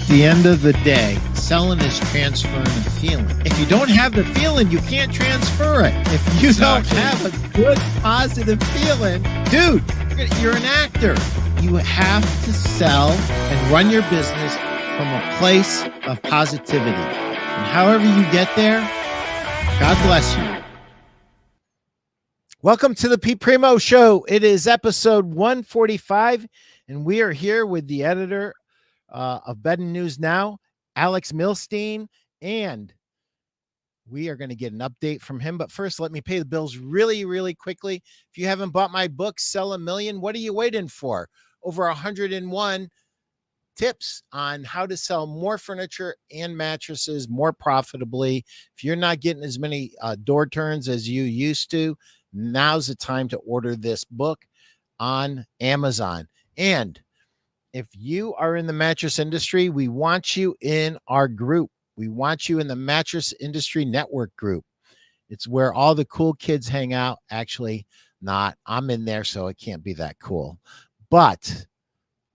the end of the day, selling is transferring a feeling. If you don't have the feeling, you can't transfer it. If you don't have a good, positive feeling, dude, you're an actor. You have to sell and run your business from a place of positivity. And however you get there, God bless you. Welcome to the Pete Primeau Show. It is episode 145, and we are here with the editor of Bedding News Now, Alex Milstein, and we are going to get an update from him. But first, let me pay the bills really, really quickly. If you haven't bought my book, Sell a Million, what are you waiting for? Over 101 tips on how to sell more furniture and mattresses more profitably. If you're not getting as many door turns as you used to, now's the time to order this book on Amazon. And if you are in the mattress industry, we want you in our group. We want you in the Mattress Industry Network group. It's where all the cool kids hang out. Actually, not. I'm in there, so it can't be that cool. But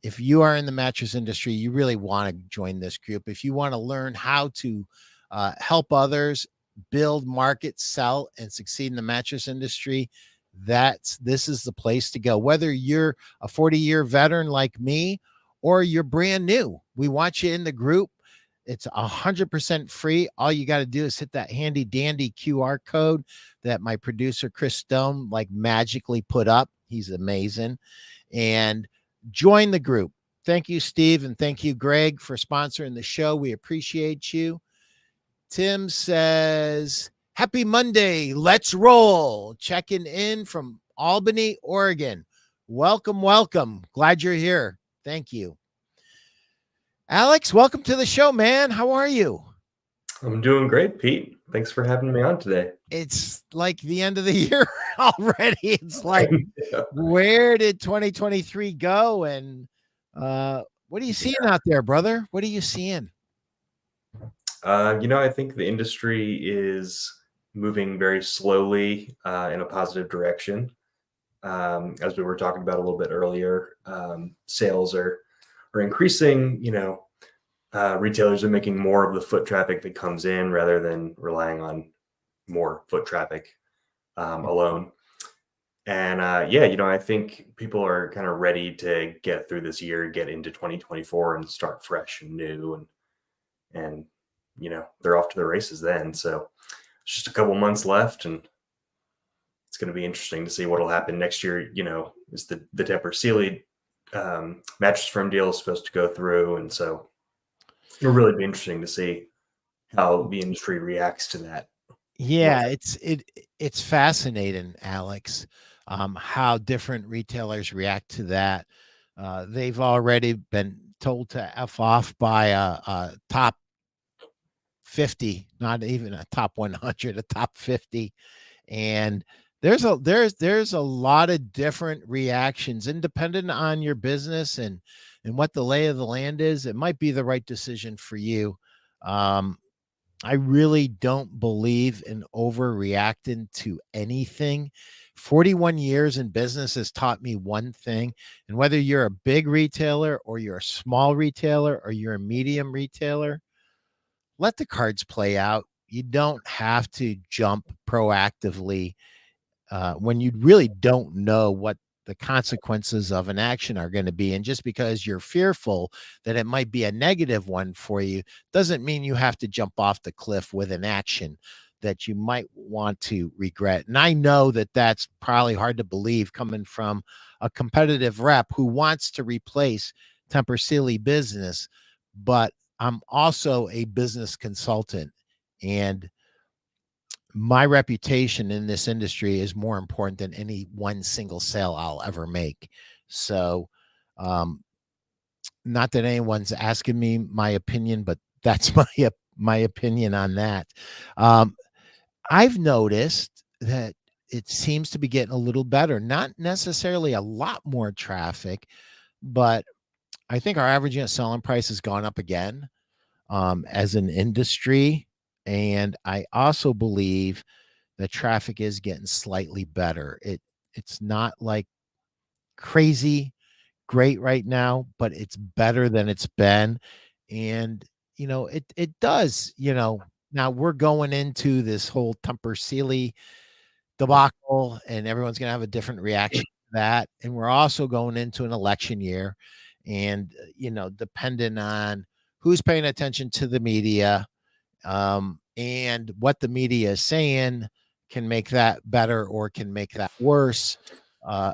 if you are in the mattress industry, you really want to join this group. If you want to learn how to help others build, market, sell, and succeed in the mattress industry, this is the place to go. Whether you're a 40-year veteran like me or you're brand new, we want you in the group. It's 100% free. All you got to do is hit that handy dandy QR code that my producer Chris Stone magically put up. He's amazing. And join the group. Thank you, Steve, and thank you, Greg, for sponsoring the show. We appreciate you. Tim says, happy Monday. Let's roll. Checking in from Albany, Oregon. Welcome, welcome. Glad you're here. Thank you. Alex, welcome to the show, man. How are you? I'm doing great, Pete. Thanks for having me on today. It's like the end of the year already. It's like, where did 2023 go? And what are you seeing out there, brother? What are you seeing? I think the industry is moving very slowly in a positive direction. As we were talking about a little bit earlier, sales are increasing. Retailers are making more of the foot traffic that comes in rather than relying on more foot traffic alone. And I think people are kind of ready to get through this year, get into 2024 and start fresh and new. And they're off to the races then. So it's just a couple months left, and it's going to be interesting to see what will happen next year. Is the Tempur Sealy Mattress Firm deal is supposed to go through. And so it'll really be interesting to see how the industry reacts to that. Yeah, it's fascinating, Alex, how different retailers react to that. They've already been told to F off by a top 50, not even a top 100, a top 50. And there's a lot of different reactions, independent on your business and what the lay of the land is. It might be the right decision for you. I really don't believe in overreacting to anything. 41 years in business has taught me one thing. And whether you're a big retailer or you're a small retailer or you're a medium retailer, let the cards play out. You don't have to jump proactively when you really don't know what the consequences of an action are going to be. And just because you're fearful that it might be a negative one for you doesn't mean you have to jump off the cliff with an action that you might want to regret. And I know that that's probably hard to believe coming from a competitive rep who wants to replace Tempur Sealy business, but I'm also a business consultant, and my reputation in this industry is more important than any one single sale I'll ever make. So, not that anyone's asking me my opinion, but that's my opinion on that. I've noticed that it seems to be getting a little better, not necessarily a lot more traffic, but I think our average unit selling price has gone up again as an industry. And I also believe that traffic is getting slightly better. It's not like crazy great right now, but it's better than it's been. And, it does, now we're going into this whole Temper Sealy debacle, and everyone's going to have a different reaction to that. And we're also going into an election year, and, depending on who's paying attention to the media, and what the media is saying can make that better or can make that worse.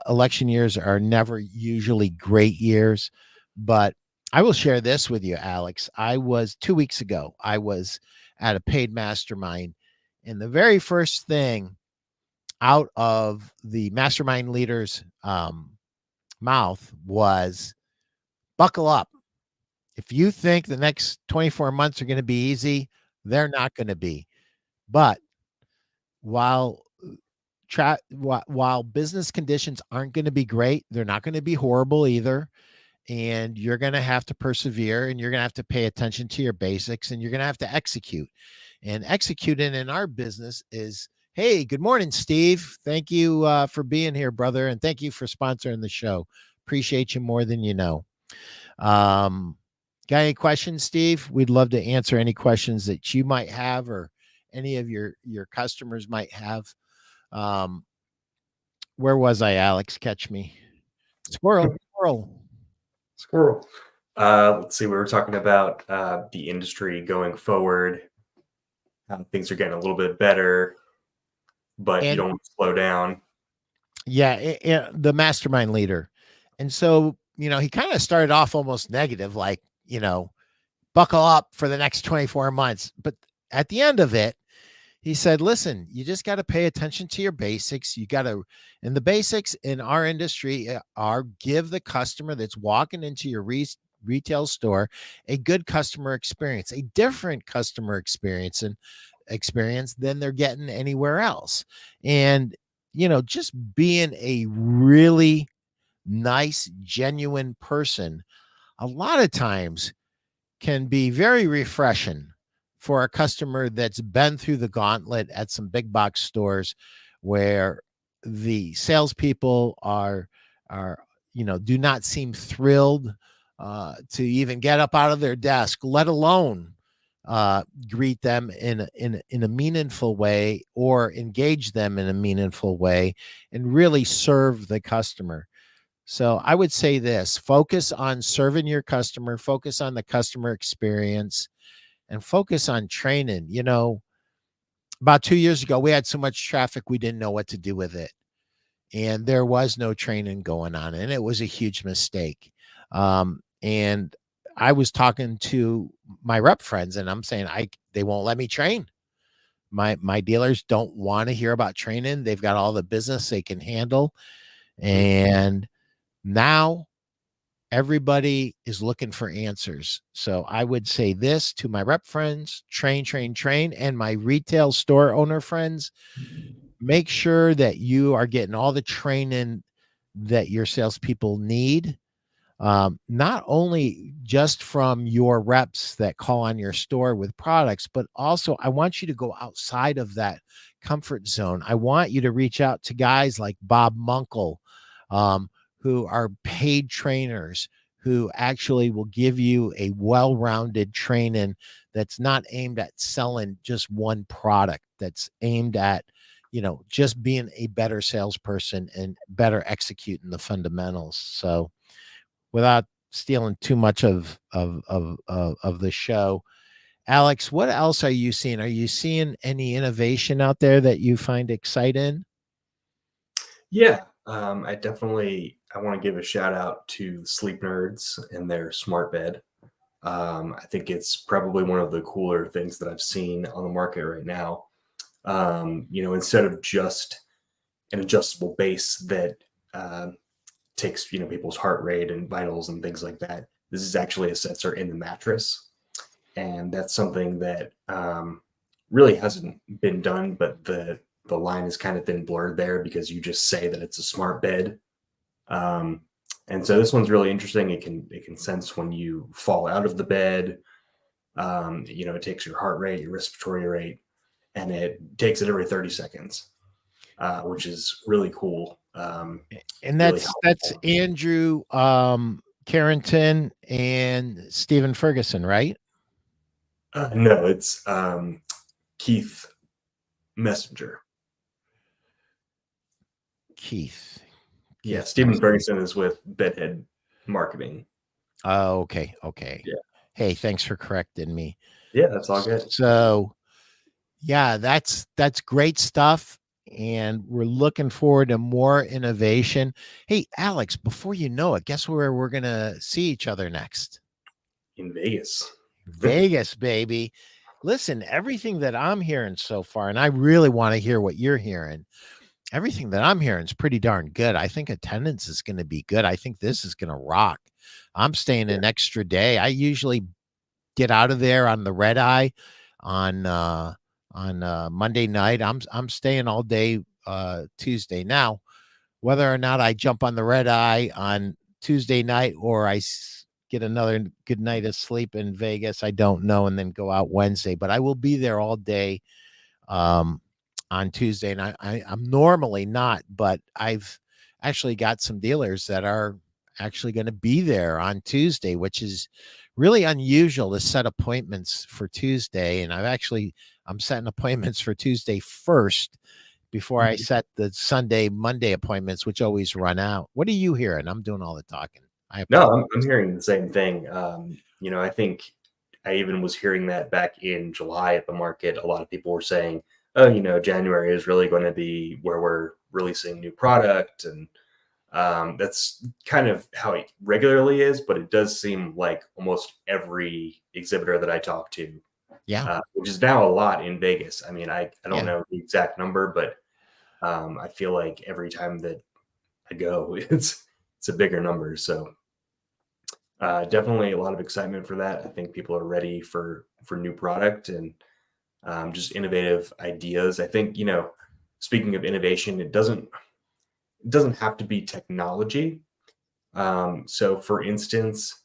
Election years are never usually great years, but I will share this with you, Alex. 2 weeks ago, I was at a paid mastermind, and the very first thing out of the mastermind leader's mouth was, buckle up. If you think the next 24 months are going to be easy, they're not going to be. But while while business conditions aren't going to be great, they're not going to be horrible either. And you're going to have to persevere, and you're going to have to pay attention to your basics, and you're going to have to execute. And executing in our business is, hey, good morning, Steve. Thank you for being here, brother. And thank you for sponsoring the show. Appreciate you more than you know. Got any questions, Steve? We'd love to answer any questions that you might have, or any of your customers might have. Where was I, Alex? Catch me. Squirrel. Squirrel. Let's see. We were talking about the industry going forward. Things are getting a little bit better, but you don't want to slow down. Yeah, the mastermind leader. And so, he kind of started off almost negative, like, buckle up for the next 24 months. But at the end of it, he said, listen, you just got to pay attention to your basics. You got to, and the basics in our industry are give the customer that's walking into your retail store a good customer experience, a different customer experience than they're getting anywhere else. And, just being a really nice, genuine person, a lot of times can be very refreshing for a customer that's been through the gauntlet at some big box stores, where the salespeople do not seem thrilled to even get up out of their desk, let alone greet them in a meaningful way, or engage them in a meaningful way, and really serve the customer. So I would say this: focus on serving your customer, focus on the customer experience, and focus on training. About 2 years ago, we had so much traffic, we didn't know what to do with it. And there was no training going on, and it was a huge mistake. And I was talking to my rep friends, and I'm saying, they won't let me train. My dealers don't want to hear about training. They've got all the business they can handle. And now everybody is looking for answers. So I would say this to my rep friends: train, train, train. And my retail store owner friends, make sure that you are getting all the training that your salespeople need. Not only just from your reps that call on your store with products, but also I want you to go outside of that comfort zone. I want you to reach out to guys like Bob Munkle, who are paid trainers, who actually will give you a well-rounded training that's not aimed at selling just one product, that's aimed at, just being a better salesperson and better executing the fundamentals. So without stealing too much of the show, Alex, what else are you seeing? Are you seeing any innovation out there that you find exciting? Yeah, I want to give a shout out to Sleep Nerds and their smart bed. I think it's probably one of the cooler things that I've seen on the market right now. Instead of just an adjustable base that takes people's heart rate and vitals and things like that, this is actually a sensor in the mattress, and that's something that really hasn't been done. But the line has kind of been blurred there, because you just say that it's a smart bed. And so this one's really interesting. It can sense when you fall out of the bed. It takes your heart rate, your respiratory rate, and it takes it every 30 seconds, which is really cool. And that's Andrew Carrington and Stephen Ferguson, right? No, it's Keith Messenger. Keith. Yeah, Keith Stephen Messenger. Ferguson is with Bedhead Marketing. Oh, okay. Okay. Yeah. Hey, thanks for correcting me. Yeah, that's all good. So, yeah, that's great stuff. And we're looking forward to more innovation. Hey, Alex, before you know it, guess where we're going to see each other next? In Vegas. Vegas, baby. Listen, everything that I'm hearing so far, and I really want to hear what you're hearing. Everything that I'm hearing is pretty darn good. I think attendance is going to be good. I think this is going to rock. I'm staying an extra day. I usually get out of there on the red eye on Monday night. I'm staying all day Tuesday. Now, whether or not I jump on the red eye on Tuesday night or get another good night of sleep in Vegas, I don't know, and then go out Wednesday. But I will be there all day on Tuesday, and I'm normally not, but I've actually got some dealers that are actually going to be there on Tuesday, which is really unusual to set appointments for Tuesday. And I'm setting appointments for Tuesday first before I set the Monday appointments, which always run out. What are you hearing? I'm doing all the talking. No, I'm hearing the same thing. I think I even was hearing that back in July at the market. A lot of people were saying, oh, January is really going to be where we're releasing new product. And that's kind of how it regularly is, but it does seem like almost every exhibitor that I talk to, which is now a lot in Vegas. I mean, I don't know the exact number, but I feel like every time that I go, it's a bigger number. So definitely a lot of excitement for that. I think people are ready for new product and just innovative ideas. I think, speaking of innovation, it doesn't have to be technology. So for instance,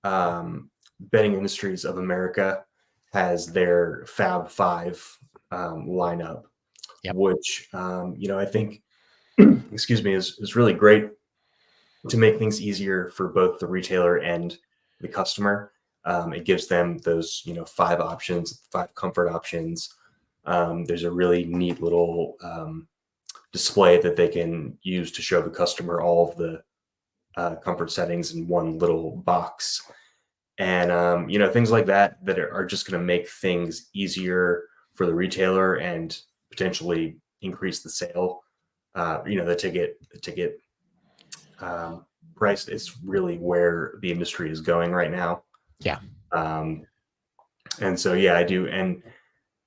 Bedding Industries of America has their Fab 5 lineup, which, I think, excuse me, is really great to make things easier for both the retailer and the customer. It gives them those, 5 options, 5 comfort options. There's a really neat little display that they can use to show the customer all of the comfort settings in one little box. And, things like that are just going to make things easier for the retailer and potentially increase the sale. The ticket price is really where the industry is going right now. Yeah. And so, I do. And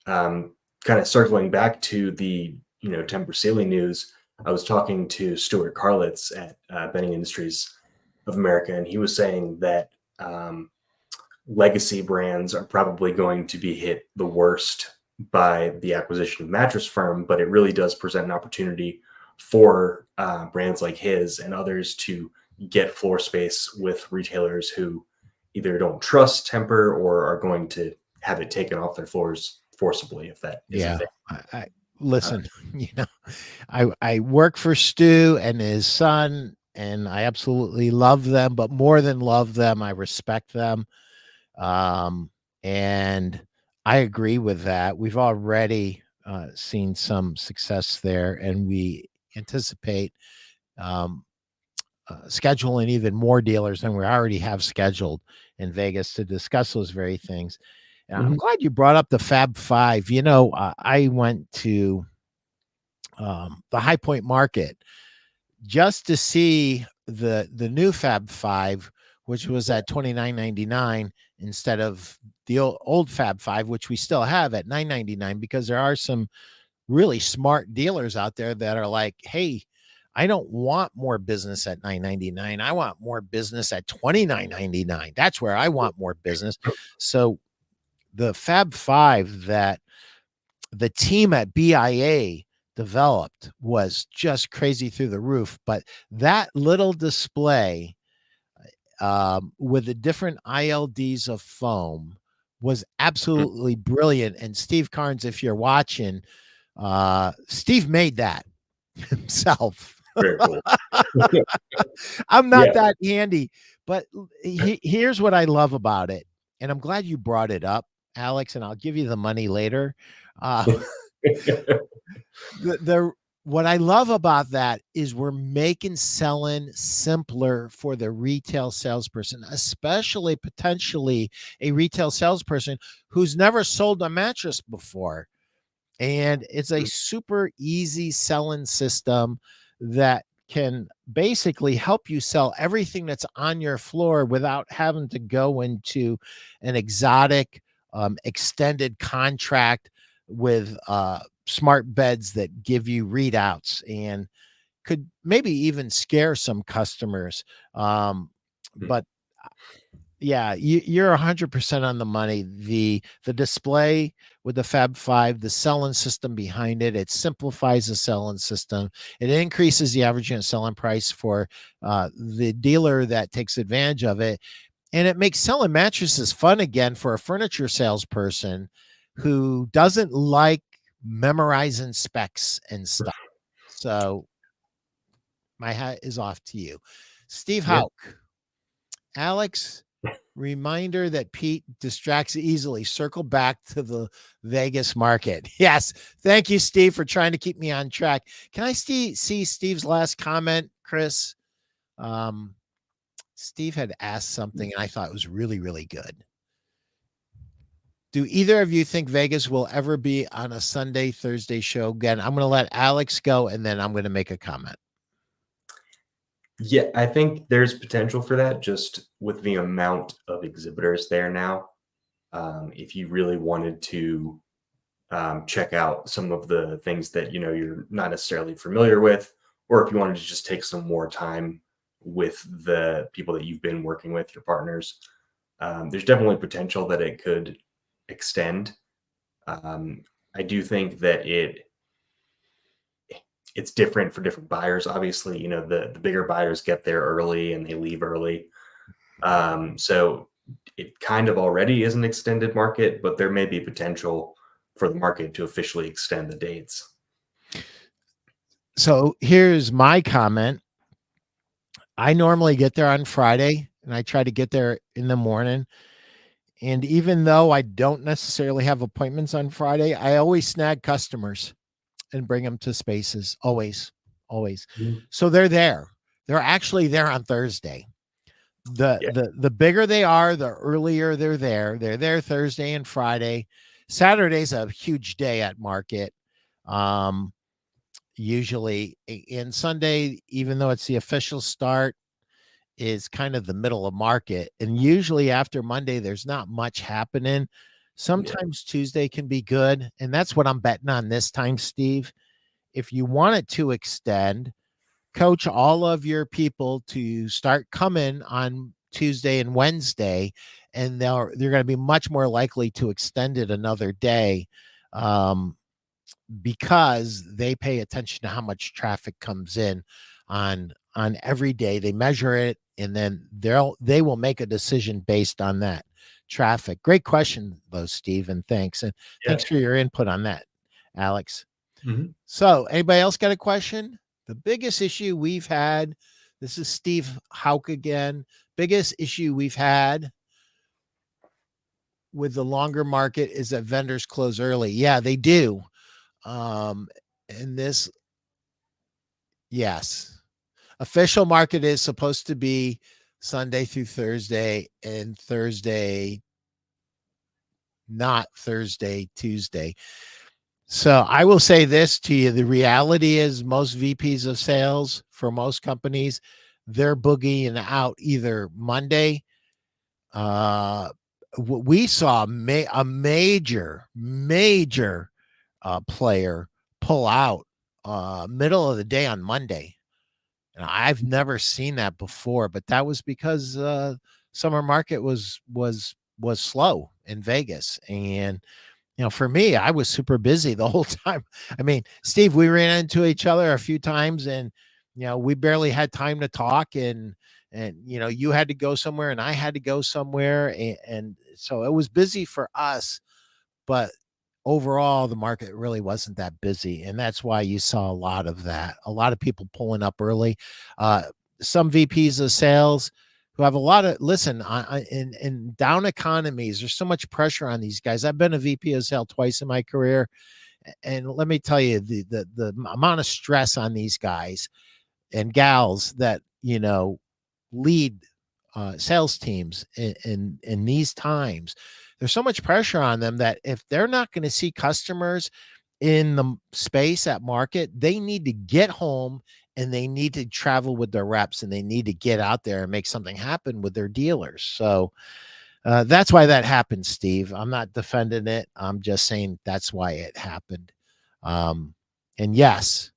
kind of circling back to the, Tempur Sealy news, I was talking to Stuart Carlitz at Bedding Industries of America, and he was saying that legacy brands are probably going to be hit the worst by the acquisition of Mattress Firm, but it really does present an opportunity for brands like his and others to get floor space with retailers who either don't trust Tempur or are going to have it taken off their floors forcibly, if that is a thing. Listen, I work for Stu and his son, and I absolutely love them, but more than love them, I respect them. And I agree with that. We've already seen some success there, and we anticipate scheduling even more dealers than we already have scheduled in Vegas to discuss those very things. And I'm glad you brought up the Fab 5. I went to the High Point Market just to see the new Fab 5, which was at $29.99 instead of the old Fab 5, which we still have at $9.99, because there are some really smart dealers out there that are like, hey, I don't want more business at $9.99. I want more business at $29.99. That's where I want more business. So the Fab 5 that the team at BIA developed was just crazy through the roof. But that little display with the different ILDs of foam was absolutely brilliant. And Steve Carnes, if you're watching, Steve made that himself. Very cool. I'm not that handy, But here's what I love about it, and I'm glad you brought it up, Alex, and I'll give you the money later. The what I love about that is we're making selling simpler for the retail salesperson, especially potentially a retail salesperson who's never sold a mattress before. And it's a super easy selling system that can basically help you sell everything that's on your floor without having to go into an exotic extended contract with smart beds that give you readouts and could maybe even scare some customers. But yeah, you're 100% on the money. The display with the Fab Five, the selling system behind it, it simplifies the selling system. It increases the average unit selling price for the dealer that takes advantage of it, and it makes selling mattresses fun again for a furniture salesperson who doesn't like memorizing specs and stuff. So my hat is off to you, Steve Yeah. Hauk. Alex, reminder that Pete distracts easily. Circle back to the Vegas market. Yes. Thank you, Steve, for trying to keep me on track. Can I see Steve's last comment, Chris? Steve had asked something and I thought it was really, really good. Do either of you think Vegas will ever be on a Sunday, Thursday show again? I'm going to let Alex go and then I'm going to make a comment. Yeah, I think there's potential for that just with the amount of exhibitors there now. If you really wanted to check out some of the things that you're not necessarily familiar with, or if you wanted to just take some more time with the people that you've been working with, your partners, there's definitely potential that it could extend. I do think that it's different for different buyers. Obviously, the bigger buyers get there early and they leave early. So it kind of already is an extended market, but there may be potential for the market to officially extend the dates. So here's my comment. I normally get there on Friday and I try to get there in the morning. And even though I don't necessarily have appointments on Friday, I always snag customers and bring them to spaces. Always. So they're there. They're actually there on Thursday. The bigger they are, the earlier they're there. They're there Thursday and Friday. Saturday's a huge day at market. Usually, and Sunday, even though it's the official start, is kind of the middle of market. And usually after Monday, there's not much happening. Sometimes Tuesday can be good. And that's what I'm betting on this time, Steve. If you want it to extend, coach all of your people to start coming on Tuesday and Wednesday, and they're going to be much more likely to extend it another day because they pay attention to how much traffic comes in on every day. They measure it, and then they will make a decision based on that traffic. Great question, though, Steve, and thanks. And thanks for your input on that, Alex. So anybody else got a question? The biggest issue we've had, this is Steve Hauk again, biggest issue we've had with the longer market is that vendors close early. Yeah, they do. And this, yes, official market is supposed to be Sunday through Thursday, and Thursday, not Thursday, Tuesday. So I will say this to you. The reality is most VPs of sales for most companies, they're boogieing out either Monday. We saw a major player pull out middle of the day on Monday. And I've never seen that before, but that was because summer market was slow in Vegas. And for me, I was super busy the whole time. I mean, Steve, we ran into each other a few times and, we barely had time to talk and, you had to go somewhere and I had to go somewhere. And so it was busy for us, but overall, the market really wasn't that busy. And that's why you saw a lot of that. A lot of people pulling up early. Some VPs of sales who have a lot of listen in down economies. There's so much pressure on these guys. I've been a VP of sale twice in my career, and let me tell you the amount of stress on these guys and gals that lead sales teams in these times. There's so much pressure on them that if they're not going to see customers in the space at market, they need to get home and they need to travel with their reps and they need to get out there and make something happen with their dealers. So that's why that happened, Steve. I'm not defending it. I'm just saying that's why it happened. And yes,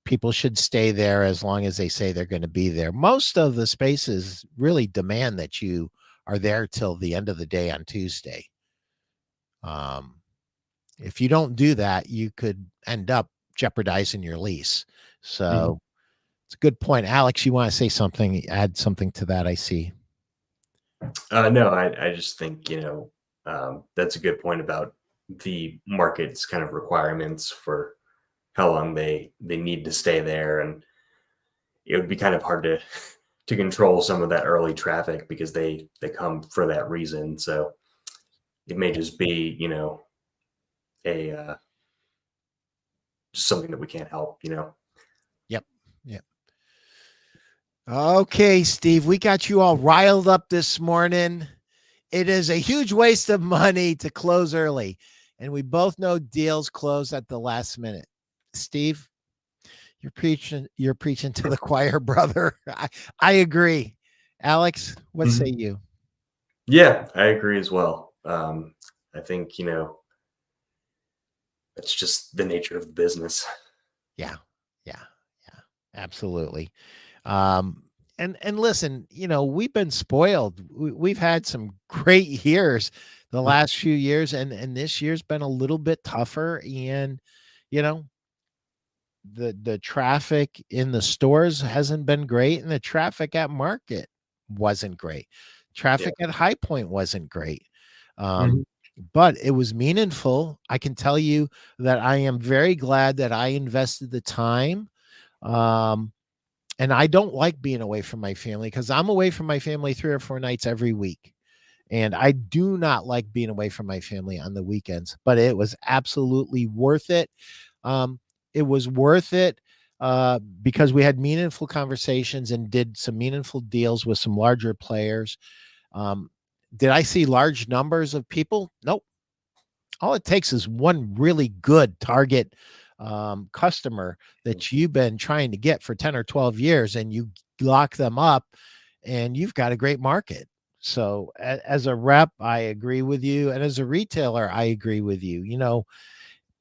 people should stay there as long as they say they're going to be there. Most of the spaces really demand that you are there till the end of the day on Tuesday. If you don't do that, you could end up jeopardizing your lease. So it's a good point. Alex, you want to say something, add something to that, I see. No, I just think, that's a good point about the market's kind of requirements for how long they need to stay there. And it would be kind of hard to control some of that early traffic because they come for that reason. So it may just be, just something that we can't help, Yep. Okay, Steve, we got you all riled up this morning. It is a huge waste of money to close early, and we both know deals close at the last minute. Steve, you're preaching to the choir, brother. I agree. Alex, what say you? Yeah, I agree as well. I think, it's just the nature of the business. Yeah, absolutely. And listen, we've been spoiled. We've had some great years the last few years, and this year's been a little bit tougher. And the traffic in the stores hasn't been great, and the traffic at market wasn't great. Traffic at High Point wasn't great. But it was meaningful. I can tell you that I am very glad that I invested the time. And I don't like being away from my family because I'm away from my family 3 or 4 nights every week. And I do not like being away from my family on the weekends, but it was absolutely worth it. It was worth it because we had meaningful conversations and did some meaningful deals with some larger players. Did I see large numbers of people? Nope. All it takes is one really good target customer that you've been trying to get for 10 or 12 years, and you lock them up and you've got a great market. So as a rep, I agree with you. And as a retailer, I agree with you.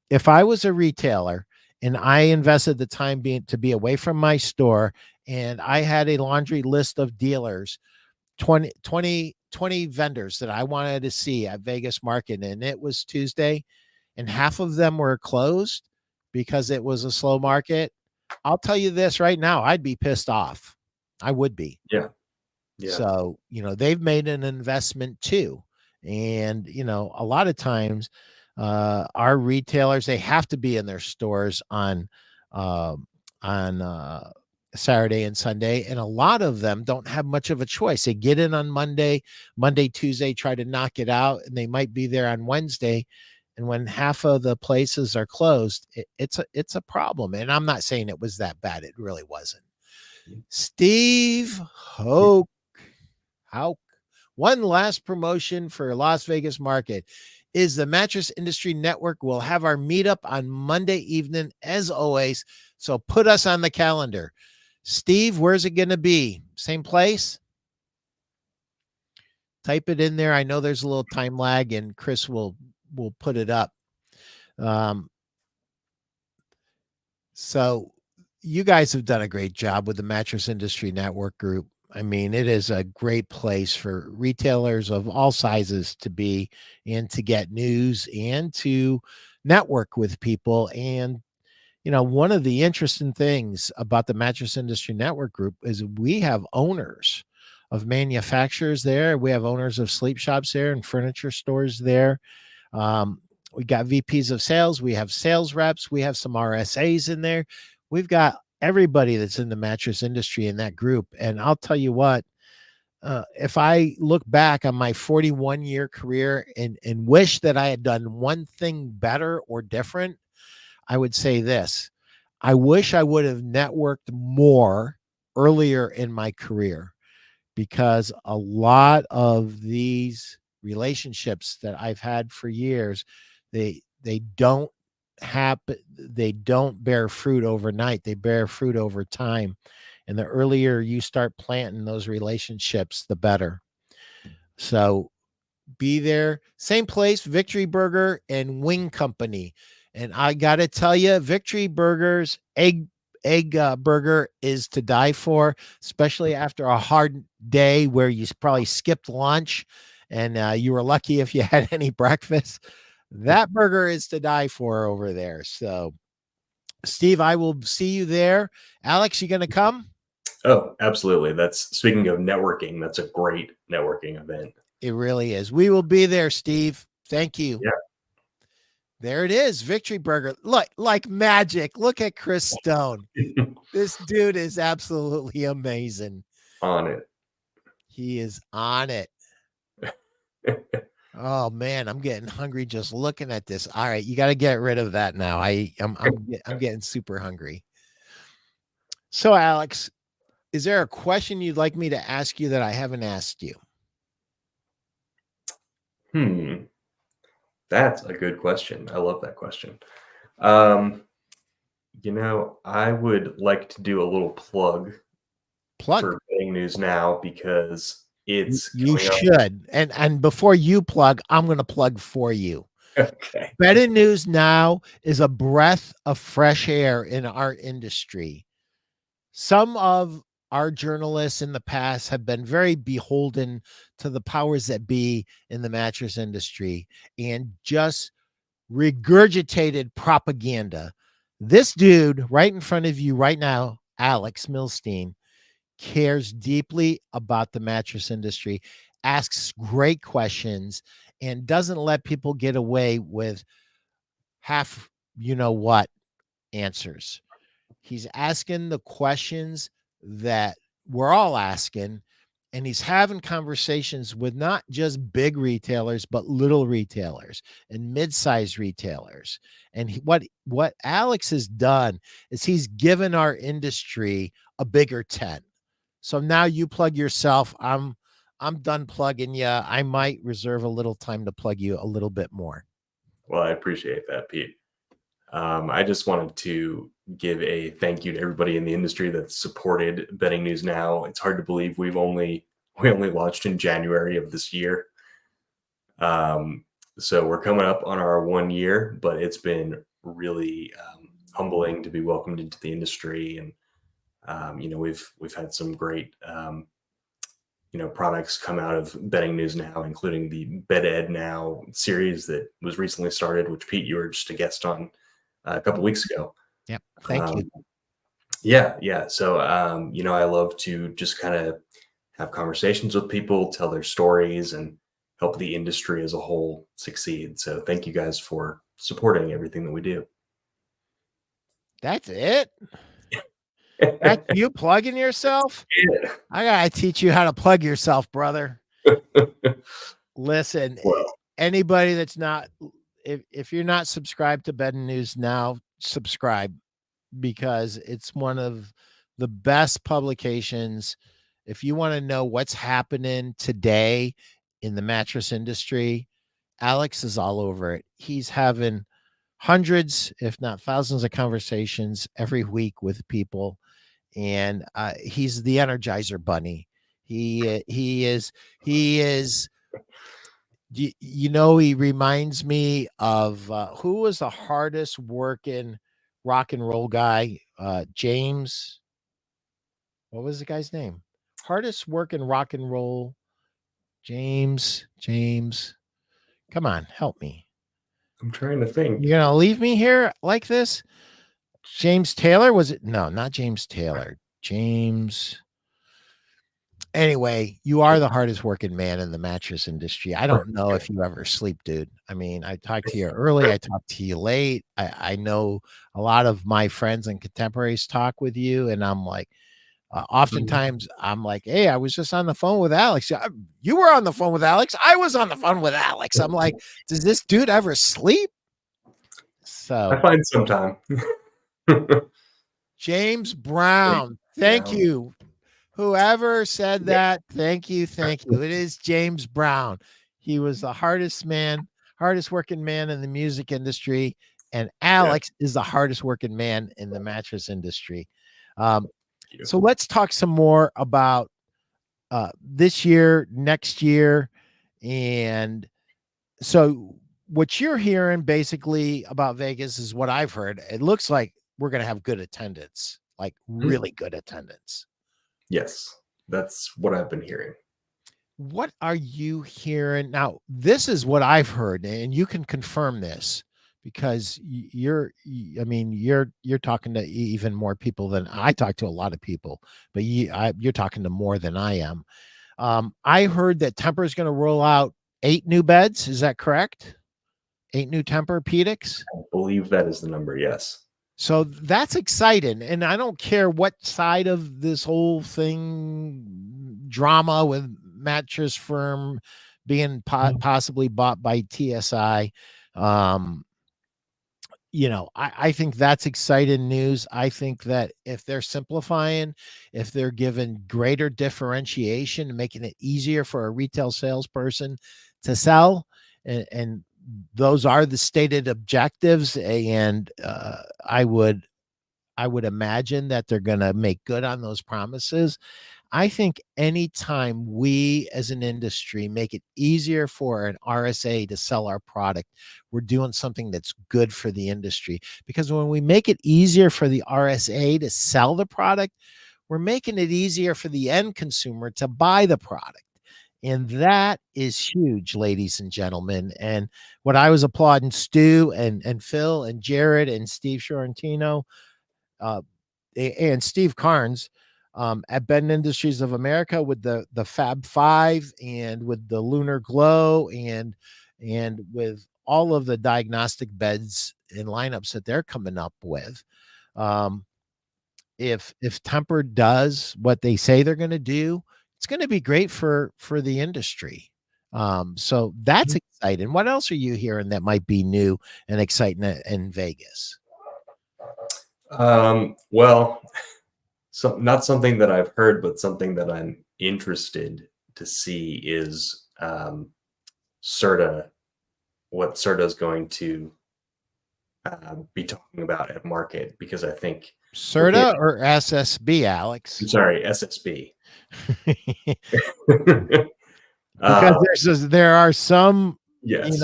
If I was a retailer and I invested the time to be away from my store and I had a laundry list of dealers, 20 vendors that I wanted to see at Vegas Market, and it was Tuesday and half of them were closed because it was a slow market, I'll tell you this right now, I'd be pissed off. I would be. Yeah. So, they've made an investment too. And, a lot of times our retailers, they have to be in their stores on Saturday and Sunday. And a lot of them don't have much of a choice. They get in on Monday, Tuesday, try to knock it out, and they might be there on Wednesday. And when half of the places are closed, it's a problem. And I'm not saying it was that bad. It really wasn't. Steve Hoke. One last promotion for Las Vegas Market is the Mattress Industry Network. We'll have our meetup on Monday evening, as always. So put us on the calendar. Steve, where's it going to be? Same place? Type it in there. I know there's a little time lag, and Chris will put it up. So you guys have done a great job with the Mattress Industry Network group. I mean, it is a great place for retailers of all sizes to be and to get news and to network with people. And, one of the interesting things about the Mattress Industry Network group is we have owners of manufacturers there. We have owners of sleep shops there and furniture stores there. We got VPs of sales. We have sales reps. We have some RSAs in there. We've got everybody that's in the mattress industry in that group. And I'll tell you what, if I look back on my 41-year career and wish that I had done one thing better or different, I would say this. I wish I would have networked more earlier in my career, because a lot of these relationships that I've had for years, they don't happen, they don't bear fruit overnight. They bear fruit over time. And the earlier you start planting those relationships, the better. So be there. Same place, Victory Burger and Wing Company. And I got to tell you, Victory Burger's egg burger is to die for, especially after a hard day where you probably skipped lunch and you were lucky if you had any breakfast. That burger is to die for over there. So, Steve, I will see you there. Alex, you going to come? Oh, absolutely. That's, speaking of networking, that's a great networking event. It really is. We will be there, Steve. Thank you. Yeah. There it is, Victory Burger. Look, like magic. Look at Chris Stone. This dude is absolutely amazing. On it. He is on it. Oh man, I'm getting hungry just looking at this. All right, you got to get rid of that now. I'm getting super hungry. So, Alex, is there a question you'd like me to ask you that I haven't asked you? That's a good question. I love that question. I would like to do a little plug for Betting News Now, because it's you should. And before you plug, I'm going to plug for you. Okay. Betting News Now is a breath of fresh air in our industry. Some of our journalists in the past have been very beholden to the powers that be in the mattress industry and just regurgitated propaganda. This dude right in front of you right now, Alex Milstein, cares deeply about the mattress industry, asks great questions, and doesn't let people get away with half answers. He's asking the questions that we're all asking, and he's having conversations with not just big retailers, but little retailers and mid-sized retailers. And what Alex has done is he's given our industry a bigger tent. So now you plug yourself. I'm done plugging you. I might reserve a little time to plug you a little bit more. Well, I appreciate that, Pete. I just wanted to give a thank you to everybody in the industry that supported Betting News Now. It's hard to believe we only launched in January of this year. So we're coming up on our 1 year, but it's been really humbling to be welcomed into the industry. And we've had some great products come out of Betting News Now, including the Bet Ed Now series that was recently started, which, Pete, you were just a guest on a couple weeks ago. Yep. Thank you. Yeah. So, I love to just kind of have conversations with people, tell their stories, and help the industry as a whole succeed. So thank you guys for supporting everything that we do. That's it. That's you plugging yourself? Yeah. I gotta teach you how to plug yourself, brother. Listen, anybody that's not, if you're not subscribed to Betting News Now, subscribe, because it's one of the best publications. If you want to know what's happening today in the mattress industry, Alex is all over it. He's having hundreds, if not thousands, of conversations every week with people. And he's the Energizer Bunny. He is. He reminds me of who was the hardest working rock and roll guy? James. What was the guy's name? Hardest working rock and roll. James. Come on, help me. I'm trying to think. You're gonna leave me here like this? James Taylor, was it? No, not James Taylor. James. Anyway, you are the hardest working man in the mattress industry. I don't know if you ever sleep, dude. I mean, I talked to you early, I talked to you late. I know a lot of my friends and contemporaries talk with you, and I'm like, oftentimes I'm like, hey, I was just on the phone with Alex. Yeah, you were on the phone with Alex. I was on the phone with Alex. I'm like, does this dude ever sleep? I So, find some time. James Brown, thank Down. you. Whoever said that, thank you, thank you. It is James Brown. He was the hardest working man in the music industry, and Alex is the hardest working man in the mattress industry. So let's talk some more about this year, next year, and so what you're hearing basically about Vegas is what I've heard. It looks like we're going to have good attendance, like really good attendance. Yes, that's what I've been hearing. What are you hearing now? This is what I've heard, and you can confirm this because you're talking to even more people than I talk to. A lot of people, but you're talking to more than I am. I heard that Tempur is going to roll out 8 new beds. Is that correct? 8 new Tempur-Pedics. I believe that is the number. Yes. So that's exciting. And I don't care what side of this whole thing drama with Mattress Firm being possibly bought by TSI. I think that's exciting news. I think that if they're simplifying, if they're giving greater differentiation and making it easier for a retail salesperson to sell, and those are the stated objectives, and I would imagine that they're going to make good on those promises. I think anytime we as an industry make it easier for an RSA to sell our product, we're doing something that's good for the industry. Because when we make it easier for the RSA to sell the product, we're making it easier for the end consumer to buy the product. And that is huge, ladies and gentlemen. And what I was applauding Stu and Phil and Jared and Steve Fiorentino, and Steve Carnes at Bed Industries of America with the Fab Five and with the Lunar Glow and with all of the diagnostic beds and lineups that they're coming up with. If Tempur does what they say they're going to do, it's going to be great for the industry. So that's exciting. What else are you hearing that might be new and exciting in Vegas? Well, not something that I've heard, but something that I'm interested to see is CERTA, what CERTA is going to be talking about at market, because I think CERTA or SSB, Alex? I'm sorry, SSB. Because there are some, yes,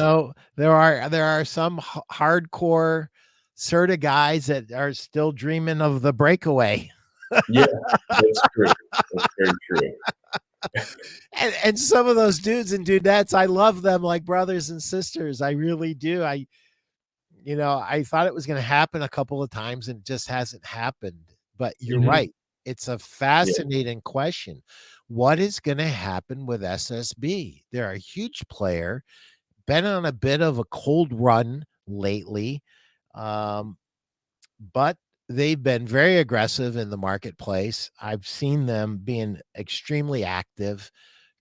there are some hardcore CERTA guys that are still dreaming of the breakaway. Yeah, that's true. That's very true. and some of those dudes and dudettes, I love them like brothers and sisters. I really do. I thought it was going to happen a couple of times and it just hasn't happened. But you're right. It's a fascinating question. What is going to happen with SSB? They're a huge player, been on a bit of a cold run lately, but they've been very aggressive in the marketplace. I've seen them being extremely active,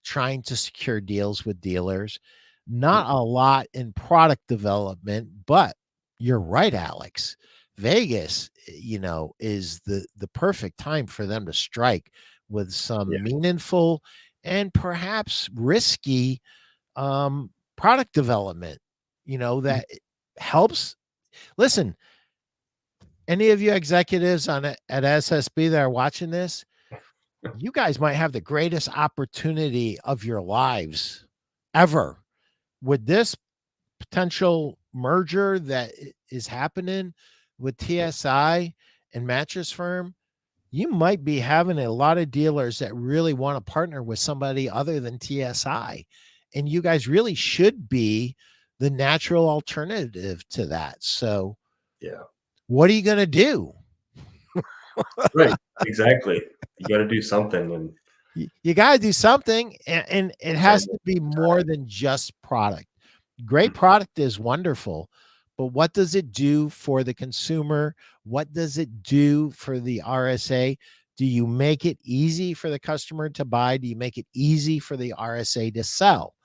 trying to secure deals with dealers. Not a lot in product development, but you're right, Alex. Vegas, is the perfect time for them to strike with some meaningful and perhaps risky product development, that helps. Listen, any of you executives at SSB that are watching this, you guys might have the greatest opportunity of your lives ever with this potential merger that is happening with TSI and Mattress Firm. You might be having a lot of dealers that really want to partner with somebody other than TSI. And you guys really should be the natural alternative to that. So, what are you going to do? Right. Exactly. You got to do something. And You got to do something, and it has to be more Time. than just product. Great Mhm. product is wonderful, but what does it do for the consumer? What does it do for the RSA? Do you make it easy for the customer to buy? Do you make it easy for the RSA to sell?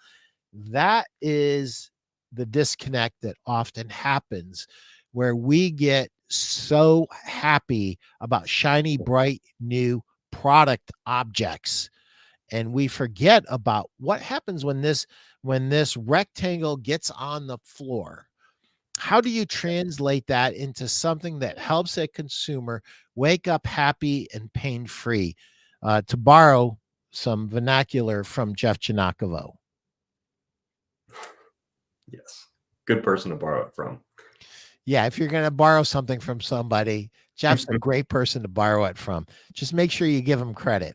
That is the disconnect that often happens, where we get so happy about shiny, bright, new product objects, and we forget about what happens when this rectangle gets on the floor. How do you translate that into something that helps a consumer wake up happy and pain free? To borrow some vernacular from Jeff Janakovo. Yes. Good person to borrow it from. Yeah, if you're going to borrow something from somebody, Jeff's a great person to borrow it from. Just make sure you give him credit.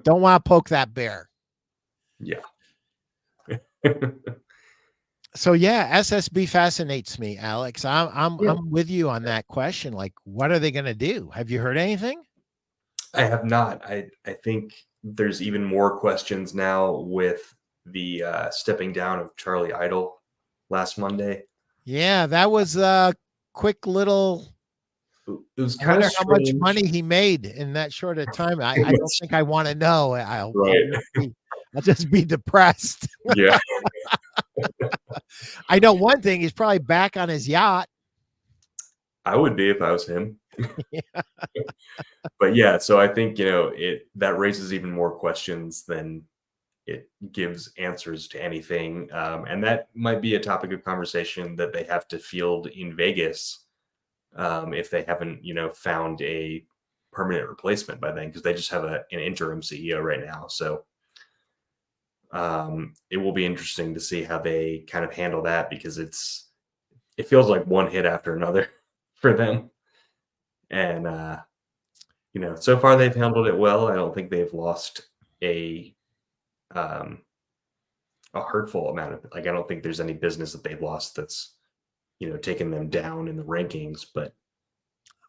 Don't want to poke that bear. Yeah. So yeah, SSB fascinates me, Alex. Yeah. I'm with you on that question. Like, what are they going to do? Have you heard anything? I have not. I think there's even more questions now with the stepping down of Charlie Idle last Monday. Yeah, that was a quick little. It was I kind of wonder how much strange. money he made in that short of time. I don't think I want to know. Right. I'll just be depressed. Yeah. I know one thing, he's probably back on his yacht. I would be if I was him. But yeah, so I think, that raises even more questions than it gives answers to anything. And that might be a topic of conversation that they have to field in Vegas, if they haven't, found a permanent replacement by then, because they just have an interim CEO right now. So it will be interesting to see how they kind of handle that, because it feels like one hit after another for them. And so far they've handled it well. I don't think they've lost a um, a hurtful amount of, like, I don't think there's any business that they've lost that's taken them down in the rankings. But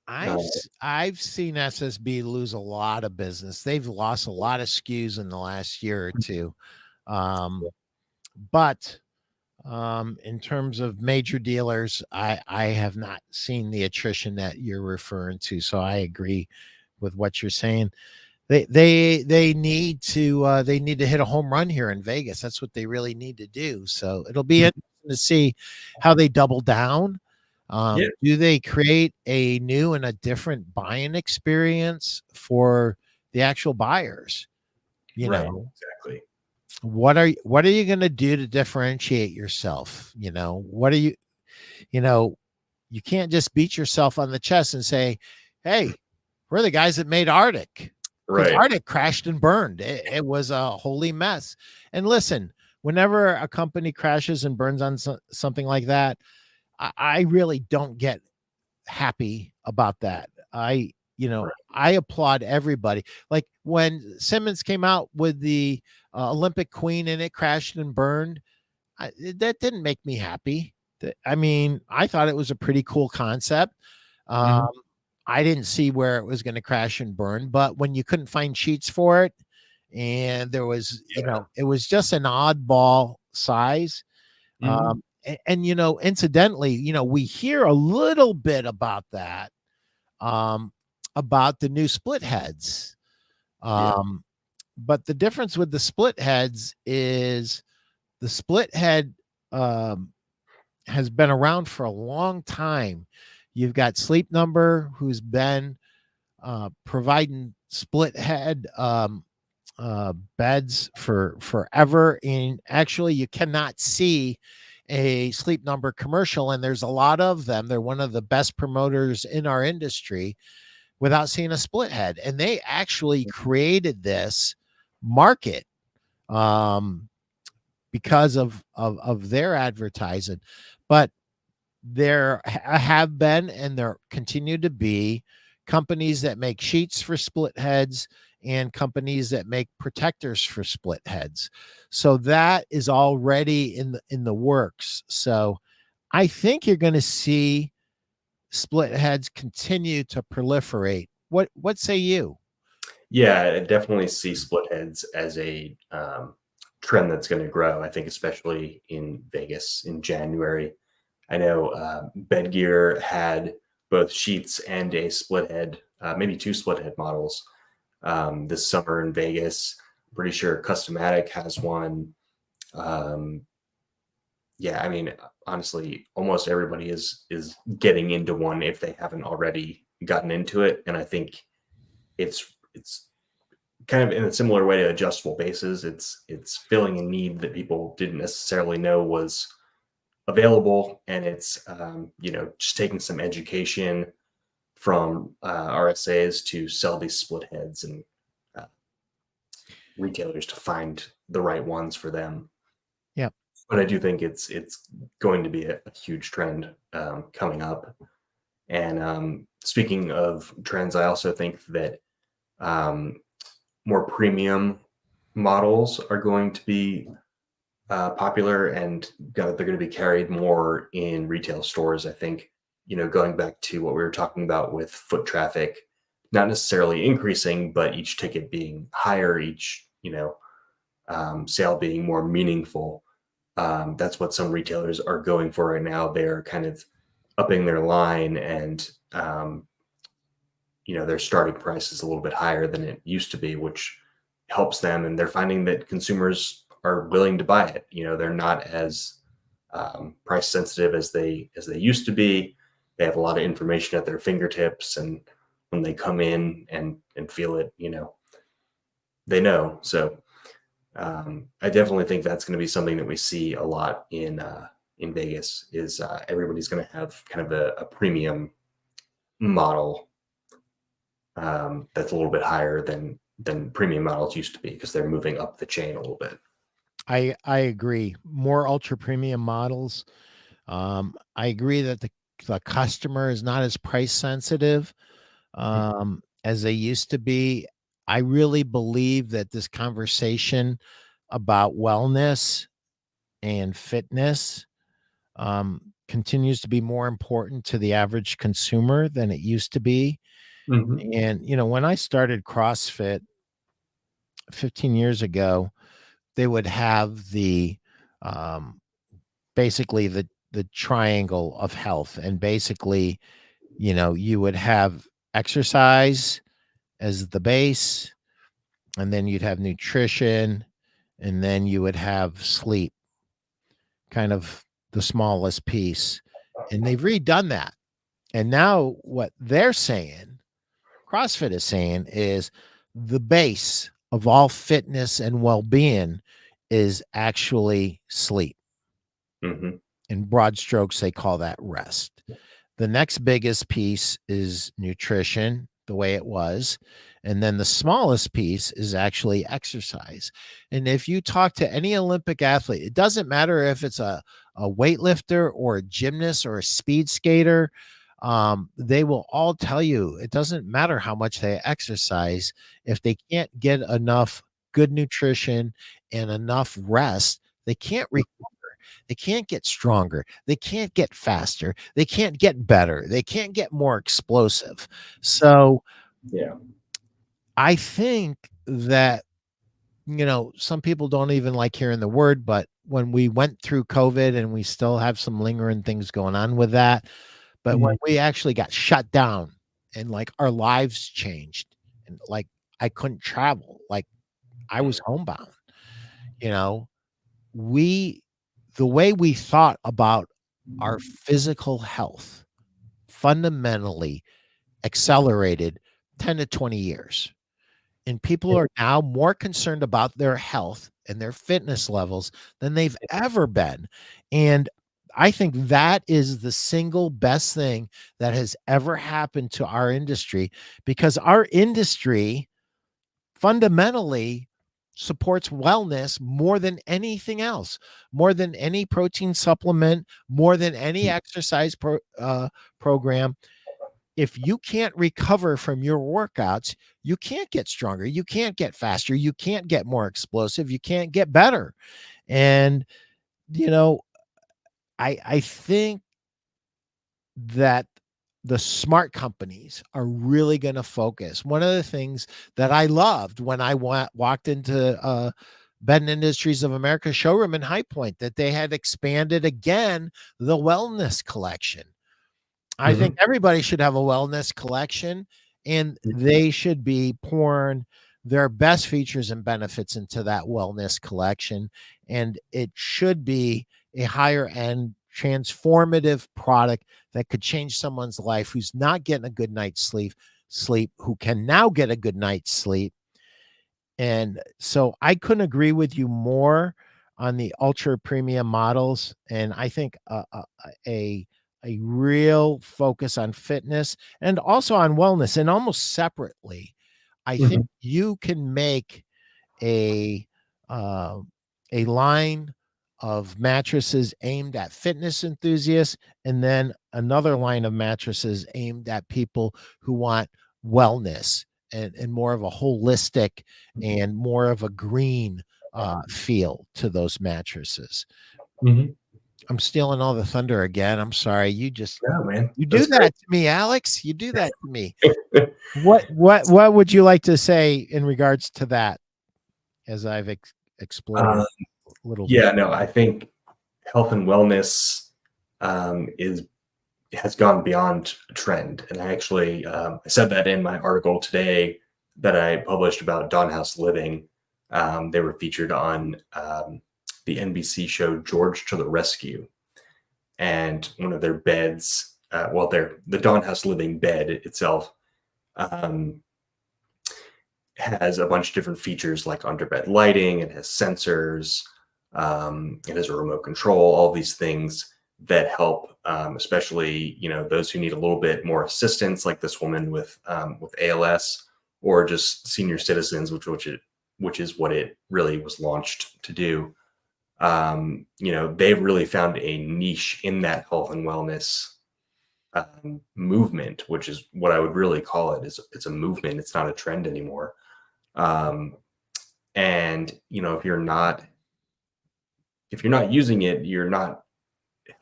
uh, I've seen SSB lose a lot of business. They've lost a lot of SKUs in the last year or two. Um, but in terms of major dealers, I have not seen the attrition that you're referring to. So I agree with what you're saying. They need to hit a home run here in Vegas. That's what they really need to do. So it'll be interesting to see how they double down. yeah, Do they create a new and a different buying experience for the actual buyers? You right, know, exactly. what are you going to do to differentiate yourself? What are you know, you can't just beat yourself on the chest and say, "Hey, we're the guys that made Arctic." Because Right. Arctic crashed and burned. It was a holy mess. And listen, whenever a company crashes and burns on something like that, I really don't get happy about that. Right. I applaud everybody. Like when Simmons came out with the Olympic Queen and it crashed and burned, that didn't make me happy. I mean, I thought it was a pretty cool concept. Um, Mhm. I didn't see where it was going to crash and burn, but when you couldn't find sheets for it, and there was, Yeah. it was just an oddball size. Mhm. And incidentally, we hear a little bit about that, um, about the new split heads. Yeah. Um, but the difference with the split heads is the split head um, has been around for a long time. You've got Sleep Number, who's been providing split head beds for forever. And actually, you cannot see a Sleep Number commercial, and there's a lot of them. They're one of the best promoters in our industry without seeing a split head. And they actually created this market um, because of their advertising. But there have been and there continue to be companies that make sheets for split heads and companies that make protectors for split heads. So that is already in the works. So I think you're going to see split heads continue to proliferate. What say you? Yeah, I definitely see split heads as a trend that's going to grow. I think, especially in Vegas in January. I know Bedgear had both sheets and a split head, maybe two split head models this summer in Vegas. I'm pretty sure Customatic has one. Um, yeah, I mean, honestly, almost everybody is getting into one if they haven't already gotten into it, and I think it's kind of in a similar way to adjustable bases. It's filling a need that people didn't necessarily know was available, and it's just taking some education from RSAs to sell these split heads and uh, retailers to find the right ones for them. Yeah. But I do think it's going to be a huge trend coming up. And speaking of trends, I also think that um, more premium models are going to be popular, and they're going to be carried more in retail stores. I think, going back to what we were talking about with foot traffic, not necessarily increasing, but each ticket being higher, each, sale being more meaningful. That's what some retailers are going for right now. They're kind of upping their line, and their starting price is a little bit higher than it used to be, which helps them. And they're finding that consumers are willing to buy it. They're not as price sensitive as they used to be. They have a lot of information at their fingertips, and when they come in and feel it, they know. So I definitely think that's going to be something that we see a lot in Vegas. Is everybody's going to have kind of a premium model that's a little bit higher than premium models used to be, because they're moving up the chain a little bit. I agree. More ultra premium models. I agree that the customer is not as price sensitive as they used to be. I really believe that this conversation about wellness and fitness continues to be more important to the average consumer than it used to be. Mm-hmm. And, when I started CrossFit 15 years ago, they would have um, basically the triangle of health. And basically, you would have exercise as the base, and then you'd have nutrition, and then you would have sleep, kind of the smallest piece. And they've redone that. And now what they're saying, CrossFit is saying, is the base of all fitness and well-being is actually sleep. Mm-hmm. In broad strokes, they call that rest. The next biggest piece is nutrition, the way it was. And then the smallest piece is actually exercise. And if you talk to any Olympic athlete, it doesn't matter if it's a weightlifter or a gymnast or a speed skater, they will all tell you it doesn't matter how much they exercise. If they can't get enough good nutrition and enough rest, they can't recover. They can't get stronger. They can't get faster. They can't get better. They can't get more explosive. So Yeah. I think that, some people don't even like hearing the word, but when we went through COVID, and we still have some lingering things going on with that, but when we actually got shut down and like our lives changed, and like I couldn't travel, like I was homebound, you know, we the way we thought about our physical health fundamentally accelerated 10 to 20 years. And people are now more concerned about their health and their fitness levels than they've ever been. And I think that is the single best thing that has ever happened to our industry, because our industry fundamentally supports wellness more than anything else, more than any protein supplement, more than any exercise program. If you can't recover from your workouts, you can't get stronger, you can't get faster, you can't get more explosive, you can't get better. And you know, I think that the smart companies are really going to focus. One of the things that I loved when I walked into Bed Industries of America showroom in High Point, that they had expanded again the wellness collection. I think everybody should have a wellness collection, and they should be pouring their best features and benefits into that wellness collection. And it should be a higher end transformative product that could change someone's life who's not getting a good night's sleep, who can now get a good night's sleep. And so I couldn't agree with you more on the ultra premium models. And I think a a real focus on fitness and also on wellness, and almost separately. I think you can make a uh, a line of mattresses aimed at fitness enthusiasts, and then another line of mattresses aimed at people who want wellness and more of a holistic and more of a green feel to those mattresses. I'm stealing all the thunder again. I'm sorry. Yeah, man. You do that to me, Alex. You do that to me. What would you like to say in regards to that, as I've explored a little bit? Yeah, no, I think health and wellness has gone beyond a trend. And I actually I said that in my article today that I published about Dawn House Living. They were featured on the NBC show George to the Rescue. And one of their beds, the Dawn House Living bed itself has a bunch of different features like underbed lighting. It has sensors. It has a remote control, all these things that help, especially, those who need a little bit more assistance, like this woman with ALS, or just senior citizens, which is what it really was launched to do. They've really found a niche in that health and wellness movement, which is what I would really call it. It's a movement. It's not a trend anymore. And if you're not using it, you're not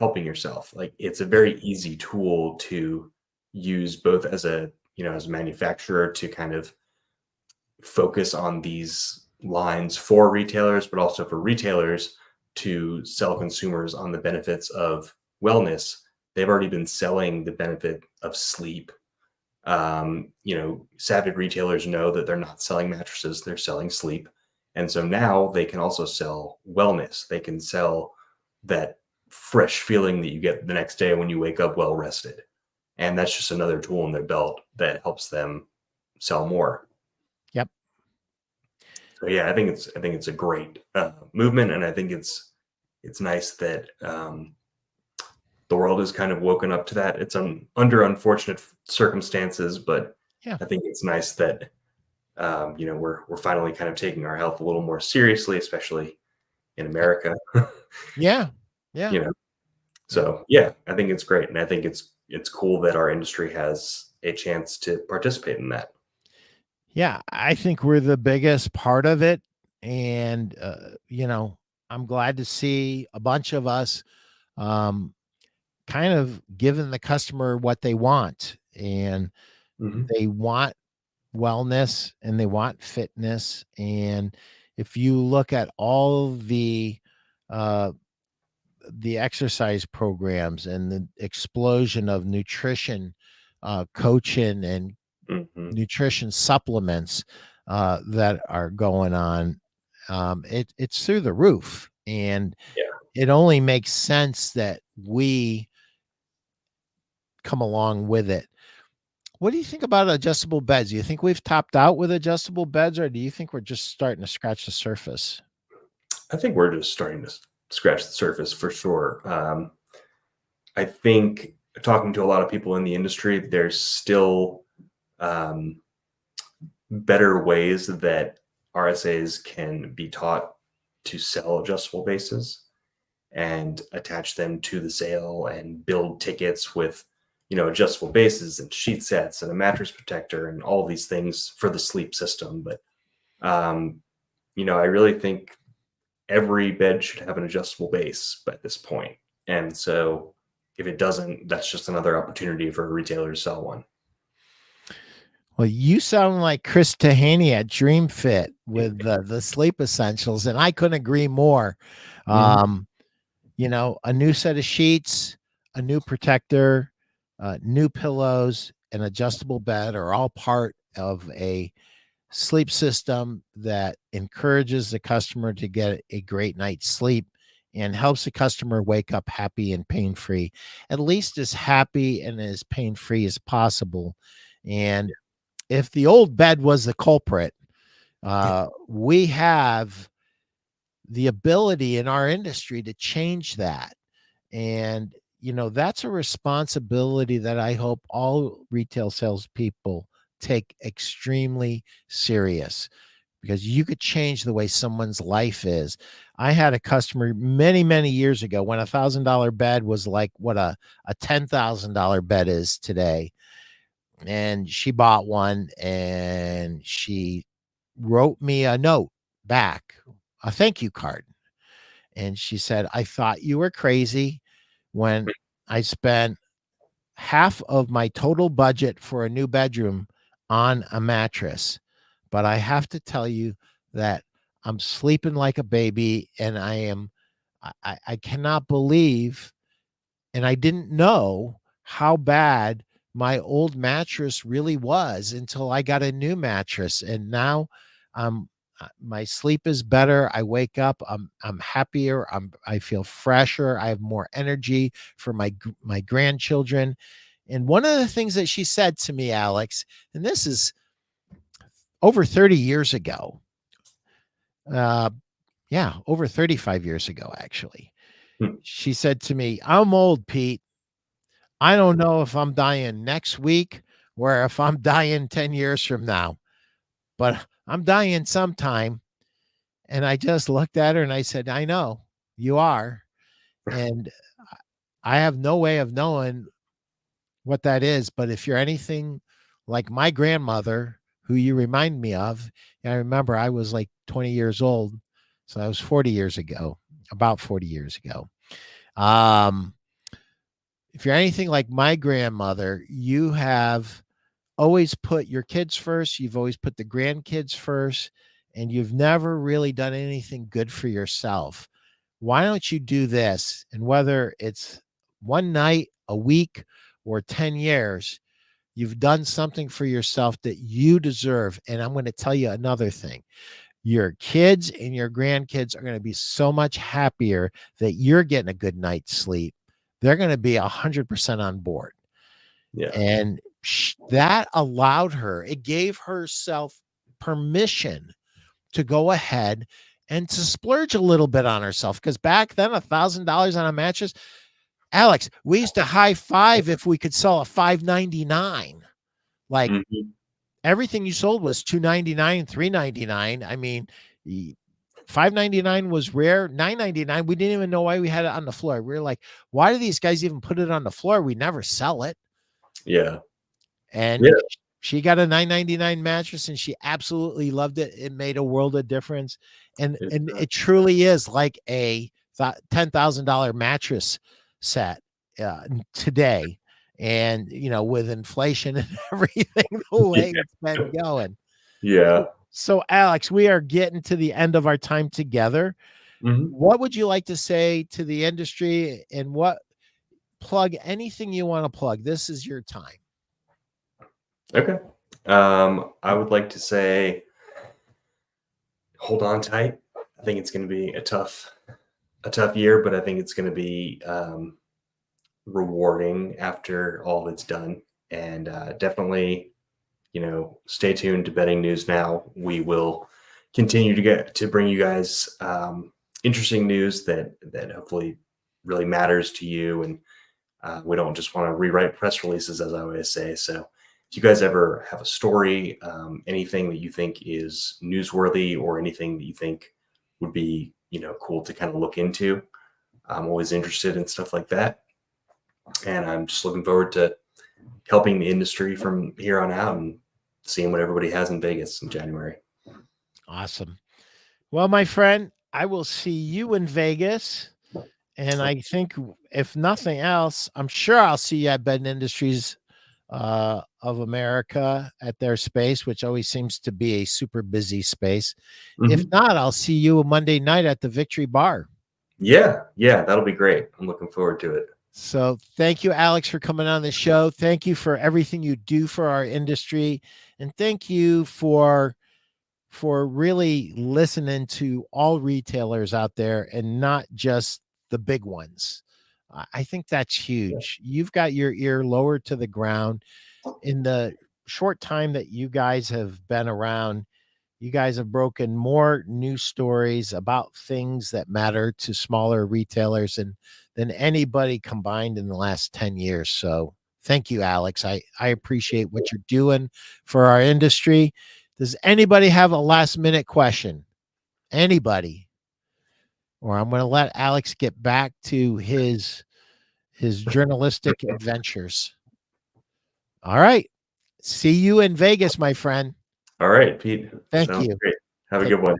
helping yourself. Like, it's a very easy tool to use, both as a manufacturer, to kind of focus on these lines for retailers, but also for retailers to sell consumers on the benefits of wellness. They've already been selling the benefit of sleep. Savvy retailers know that they're not selling mattresses, they're selling sleep. And so now they can also sell wellness. They can sell that fresh feeling that you get the next day when you wake up well rested. And that's just another tool in their belt that helps them sell more. Yep. So yeah, I think it's a great movement, and I think it's nice that the world has kind of woken up to that. It's under unfortunate circumstances, but yeah, I think it's nice that we're finally kind of taking our health a little more seriously, especially in America. Yeah. So yeah, I think it's great, and I think it's cool that our industry has a chance to participate in that. Yeah, I think we're the biggest part of it. And, I'm glad to see a bunch of us kind of giving the customer what they want. And they want wellness and they want fitness. And if you look at all the exercise programs and the explosion of nutrition coaching and nutrition supplements that are going on, it's through the roof. And it only makes sense that we come along with it. What do you think about adjustable beds? Do you think we've topped out with adjustable beds, or do you think we're just starting to scratch the surface? I think we're just starting to scratch the surface for sure. I think, talking to a lot of people in the industry, there's still better ways that RSAs can be taught to sell adjustable bases and attach them to the sale and build tickets with, adjustable bases and sheet sets and a mattress protector and all these things for the sleep system. But, I really think every bed should have an adjustable base by this point. And so if it doesn't, that's just another opportunity for a retailer to sell one. Well, you sound like Chris Tahaney at Dream Fit with the sleep essentials, and I couldn't agree more. Mhm. A new set of sheets, a new protector, new pillows, an adjustable bed are all part of a sleep system that encourages the customer to get a great night's sleep and helps the customer wake up happy and pain free, at least as happy and as pain free as possible. And if the old bed was the culprit, we have the ability in our industry to change that. And, that's a responsibility that I hope all retail salespeople take extremely serious, because you could change the way someone's life is. I had a customer many, many years ago when $1,000 bed was like what a $10,000 bed is today. And she bought one and she wrote me a note back, a thank you card. And she said, I thought you were crazy when I spent half of my total budget for a new bedroom on a mattress. But I have to tell you that I'm sleeping like a baby, and I cannot believe, and I didn't know how bad my old mattress really was until I got a new mattress. And now my sleep is better. I wake up, I'm happier, I feel fresher, I have more energy for my grandchildren. And one of the things that she said to me, Alex, and this is over 30 years ago. Yeah, over 35 years ago, actually. Hmm. She said to me, I'm old, Pete. I don't know if I'm dying next week or if I'm dying 10 years from now, but I'm dying sometime. And I just looked at her and I said, I know you are. And I have no way of knowing what that is. But if you're anything like my grandmother, who you remind me of, I remember I was like 20 years old. So that was 40 years ago, about 40 years ago. Um, if you're anything like my grandmother, you have always put your kids first. You've always put the grandkids first, and you've never really done anything good for yourself. Why don't you do this? And whether it's one night, a week, or 10 years, you've done something for yourself that you deserve. And I'm going to tell you another thing. Your kids and your grandkids are going to be so much happier that you're getting a good night's sleep. They're going to be 100% on board. Yeah. And that allowed her, it gave herself permission to go ahead and to splurge a little bit on herself. Because back then, $1,000 on a mattress, Alex, we used to high five if we could sell a $599. Like Mhm. everything you sold was $299, $399. I mean, $599 was rare. $999, we didn't even know why we had it on the floor. We were like, why do these guys even put it on the floor? We never sell it. Yeah. And Yeah. she got a $999 mattress and she absolutely loved it. It made a world of difference. And it truly is like a $10,000 mattress set today. And, with inflation and everything, the way it's been going. Yeah. So, Alex, we are getting to the end of our time together. Mhm. What would you like to say to the industry, and plug anything you want to plug? This is your time. Okay. I would like to say, hold on tight. I think it's going to be a tough year, but I think it's going to be rewarding after all of it's done. And definitely, stay tuned to Betting News Now. We will continue to bring you guys interesting news that hopefully really matters to you. And we don't just want to rewrite press releases, as I always say. So if you guys ever have a story, anything that you think is newsworthy or anything that you think would be, cool to kind of look into, I'm always interested in stuff like that. And I'm just looking forward to helping the industry from here on out and seeing what everybody has in Vegas in January. Awesome. Well, my friend, I will see you in Vegas And I think if nothing else, I'm sure I'll see you at Bed Industries of America at their space, which always seems to be a super busy space. If Mhm. not, I'll see you Monday night at the Victory Bar. Yeah, that'll be great. I'm looking forward to it. So thank you, Alex, for coming on the show. Thank you for everything you do for our industry. And thank you for really listening to all retailers out there and not just the big ones. I think that's huge. You've got your ear lowered to the ground. In the short time that you guys have been around, you guys have broken more news stories about things that matter to smaller retailers and than anybody combined in the last 10 years. So thank you, Alex. I appreciate what you're doing for our industry. Does anybody have a last minute question? Anybody? Or I'm going to let Alex get back to his journalistic adventures. All right. See you in Vegas, my friend. All right, Pete. Thank Sounds you. great. Have a Take good one.